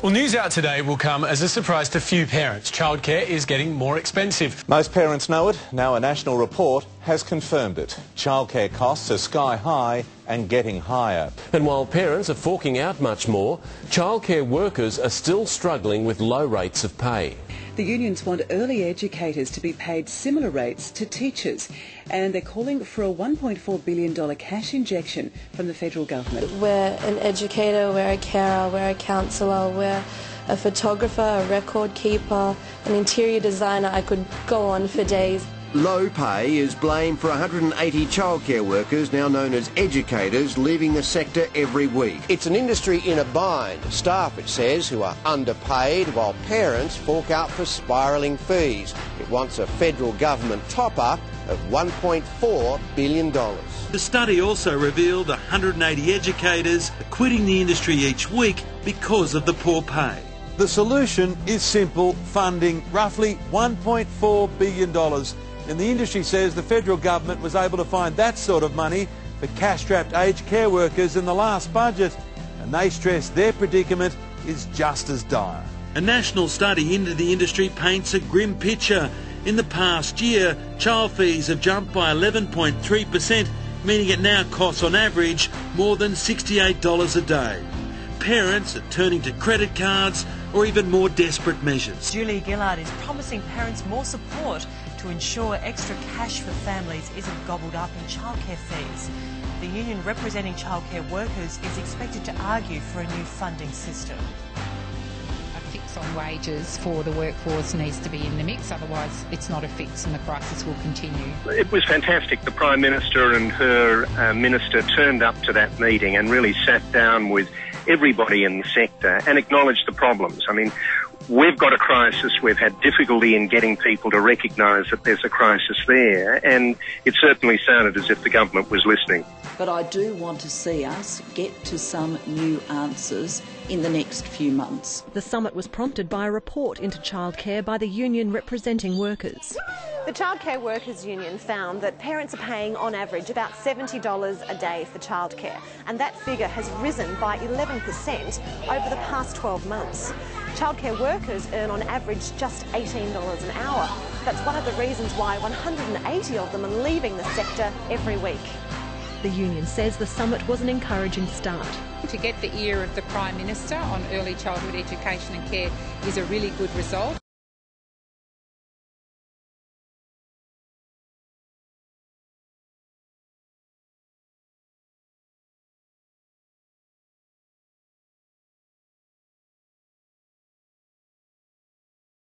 Well, news out today will come as a surprise to few parents. Childcare is getting more expensive. Most parents know it. Now a national report has confirmed it. Childcare costs are sky high and getting higher. And while parents are forking out much more, childcare workers are still struggling with low rates of pay. The unions want early educators to be paid similar rates to teachers, and they're calling for a $1.4 billion cash injection from the federal government. We're an educator, we're a carer, we're a counsellor, we're a photographer, a record keeper, an interior designer. I could go on for days. Low pay is blamed for 180 childcare workers, now known as educators, leaving the sector every week. It's an industry in a bind. Staff, it says, who are underpaid, while parents fork out for spiralling fees. It wants a federal government top-up of $1.4 billion. The study also revealed 180 educators are quitting the industry each week because of the poor pay. The solution is simple: funding, roughly $1.4 billion. And the industry says the federal government was able to find that sort of money for cash-strapped aged care workers in the last budget. And they stress their predicament is just as dire. A national study into the industry paints a grim picture. In the past year, child fees have jumped by 11.3%, meaning it now costs on average more than $68 a day. Parents are turning to credit cards or even more desperate measures. Julie Gillard is promising parents more support to ensure extra cash for families isn't gobbled up in childcare fees. The union representing childcare workers is expected to argue for a new funding system. A fix on wages for the workforce needs to be in the mix, otherwise it's not a fix and the crisis will continue. It was fantastic. The Prime Minister and her minister turned up to that meeting and really sat down with everybody in the sector and acknowledged the problems. I mean, we've got a crisis. We've had difficulty in getting people to recognise that there's a crisis there, and it certainly sounded as if the government was listening. But I do want to see us get to some new answers in the next few months. The summit was prompted by a report into childcare by the union representing workers. The Childcare Workers Union found that parents are paying on average about $70 a day for childcare, and that figure has risen by 11% over the past 12 months. Childcare workers earn on average just $18 an hour. That's one of the reasons why 180 of them are leaving the sector every week. The union says the summit was an encouraging start. To get the ear of the Prime Minister on early childhood education and care is a really good result.